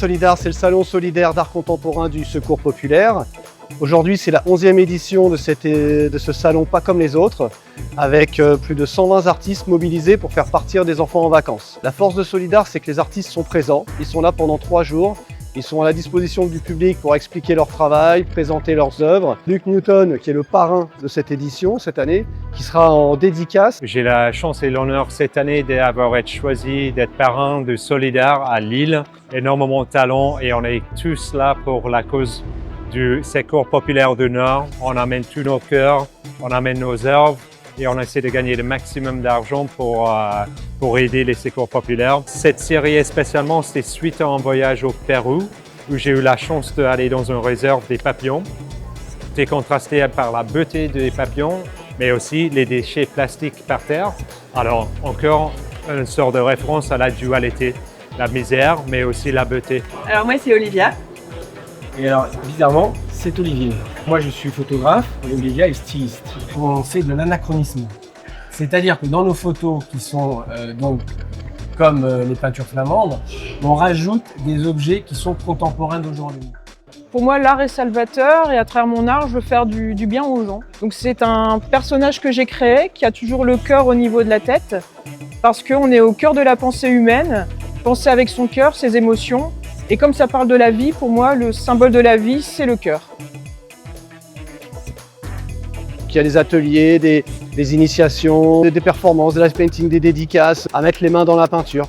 Solidart, c'est le salon solidaire d'art contemporain du Secours populaire. Aujourd'hui, c'est la 11e édition de ce salon pas comme les autres, avec plus de 120 artistes mobilisés pour faire partir des enfants en vacances. La force de Solidart, c'est que les artistes sont présents, ils sont là pendant 3 jours. Ils sont à la disposition du public pour expliquer leur travail, présenter leurs œuvres. Luc Newton, qui est le parrain de cette édition, cette année, qui sera en dédicace. J'ai la chance et l'honneur cette année d'avoir été choisi d'être parrain de Solidart à Lille. Énormément de talent et on est tous là pour la cause du Secours populaire du Nord. On amène tous nos cœurs, on amène nos œuvres et on essaie de gagner le maximum d'argent pour aider les secours populaires. Cette série spécialement, c'était suite à un voyage au Pérou où j'ai eu la chance d'aller dans une réserve des papillons. C'était contrasté par la beauté des papillons, mais aussi les déchets plastiques par terre. Alors encore une sorte de référence à la dualité, la misère, mais aussi la beauté. Alors moi, c'est Olivia. Et alors, bizarrement, c'est Olivier. Moi, je suis photographe, Olivia est styliste. On fait de l'anachronisme. C'est-à-dire que dans nos photos, qui sont donc comme les peintures flamandes, on rajoute des objets qui sont contemporains d'aujourd'hui. Pour moi, l'art est salvateur et à travers mon art, je veux faire du bien aux gens. Donc c'est un personnage que j'ai créé, qui a toujours le cœur au niveau de la tête, parce qu'on est au cœur de la pensée humaine, penser avec son cœur, ses émotions. Et comme ça parle de la vie, pour moi, le symbole de la vie, c'est le cœur. Il y a des ateliers, des initiations, des performances, de la painting, des dédicaces, à mettre les mains dans la peinture.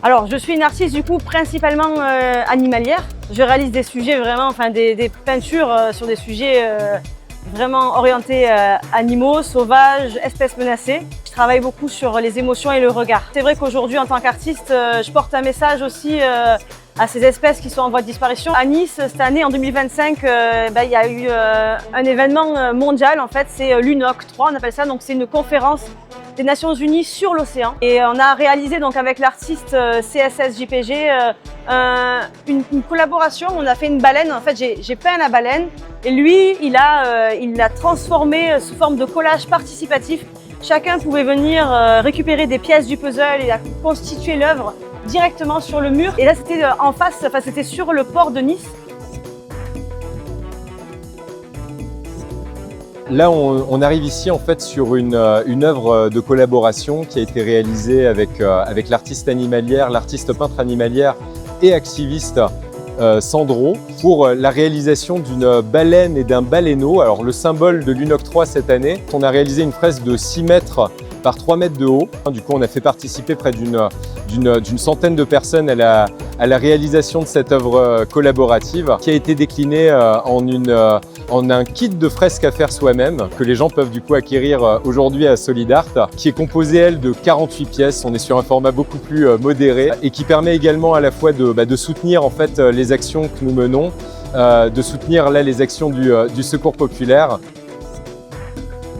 Alors, je suis une artiste du coup principalement animalière. Je réalise des sujets vraiment, des peintures sur des sujets vraiment orientés animaux, sauvages, espèces menacées. Je travaille beaucoup sur les émotions et le regard. C'est vrai qu'aujourd'hui, en tant qu'artiste, je porte un message aussi à ces espèces qui sont en voie de disparition. À Nice, cette année, en 2025, il y a eu un événement mondial, en fait, c'est l'UNOC 3, on appelle ça. Donc, c'est une conférence des Nations Unies sur l'océan. Et on a réalisé donc avec l'artiste CSSJPG une collaboration. On a fait une baleine. En fait, j'ai peint la baleine et lui, il l'a transformé sous forme de collage participatif. Chacun pouvait venir récupérer des pièces du puzzle et constituer l'œuvre directement sur le mur. Et là, c'était en face, c'était sur le port de Nice. Là, on arrive ici en fait sur une œuvre de collaboration qui a été réalisée avec l'artiste animalière, l'artiste peintre animalière et activiste Sandro pour la réalisation d'une baleine et d'un baleineau. Alors le symbole de l'UNOC 3 cette année, on a réalisé une fresque de 6 mètres par 3 mètres de haut. Du coup, on a fait participer près d'une centaine de personnes à la réalisation de cette œuvre collaborative qui a été déclinée en un kit de fresques à faire soi-même que les gens peuvent du coup acquérir aujourd'hui à Solidart, qui est composé, elle, de 48 pièces. On est sur un format beaucoup plus modéré et qui permet également à la fois de soutenir en fait les actions que nous menons, de soutenir là les actions du Secours populaire.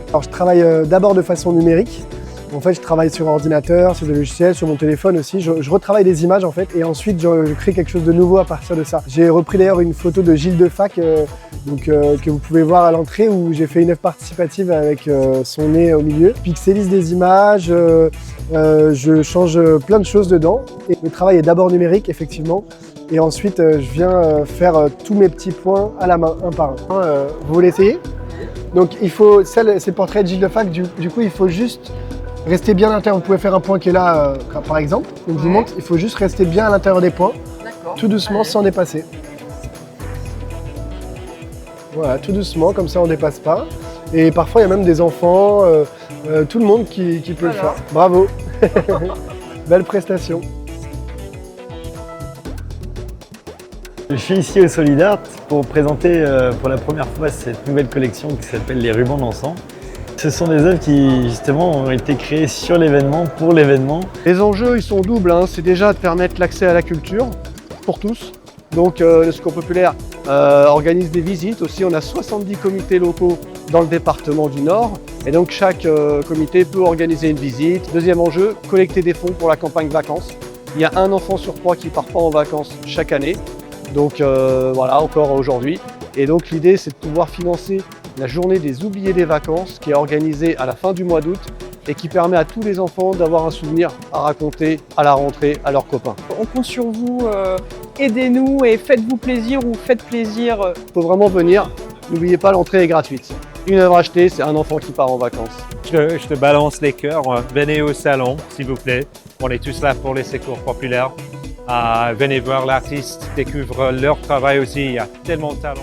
Alors, je travaille d'abord de façon numérique. En fait, je travaille sur ordinateur, sur des logiciels, sur mon téléphone aussi. Je retravaille des images en fait et ensuite je crée quelque chose de nouveau à partir de ça. J'ai repris d'ailleurs une photo de Gilles Defac que vous pouvez voir à l'entrée où j'ai fait une œuvre participative avec son nez au milieu. Je pixelise des images, je change plein de choses dedans. Et le travail est d'abord numérique effectivement. Et ensuite, je viens faire tous mes petits points à la main, un par un. Vous voulez essayer ? Donc il faut, c'est le portrait de Gilles Defac, du coup il faut juste rester bien à l'intérieur. Vous pouvez faire un point qui est là par exemple, donc je vous montre, il faut juste rester bien à l'intérieur des points, tout doucement sans dépasser. Voilà, tout doucement, comme ça on ne dépasse pas. Et parfois il y a même des enfants, tout le monde qui peut le faire. Bravo. Belle prestation. Je suis ici au Solidart pour présenter pour la première fois cette nouvelle collection qui s'appelle les rubans dansants. Ce sont des œuvres qui justement ont été créées sur l'événement, pour l'événement. Les enjeux, ils sont doubles, hein. C'est déjà de permettre l'accès à la culture pour tous. Donc le Secours populaire organise des visites aussi. On a 70 comités locaux dans le département du Nord. Et donc chaque comité peut organiser une visite. Deuxième enjeu, collecter des fonds pour la campagne vacances. Il y a un enfant sur 3 qui ne part pas en vacances chaque année. Donc voilà, encore aujourd'hui. Et donc l'idée, c'est de pouvoir financer la journée des oubliés des vacances qui est organisée à la fin du mois d'août et qui permet à tous les enfants d'avoir un souvenir à raconter à la rentrée à leurs copains. On compte sur vous, aidez-nous et faites-vous plaisir ou faites plaisir. Il faut vraiment venir, n'oubliez pas, l'entrée est gratuite. Une œuvre achetée, c'est un enfant qui part en vacances. Je te balance les cœurs, venez au salon s'il vous plaît. On est tous là pour les secours populaires. Venez voir l'artiste, découvre leur travail aussi, il y a tellement de talent.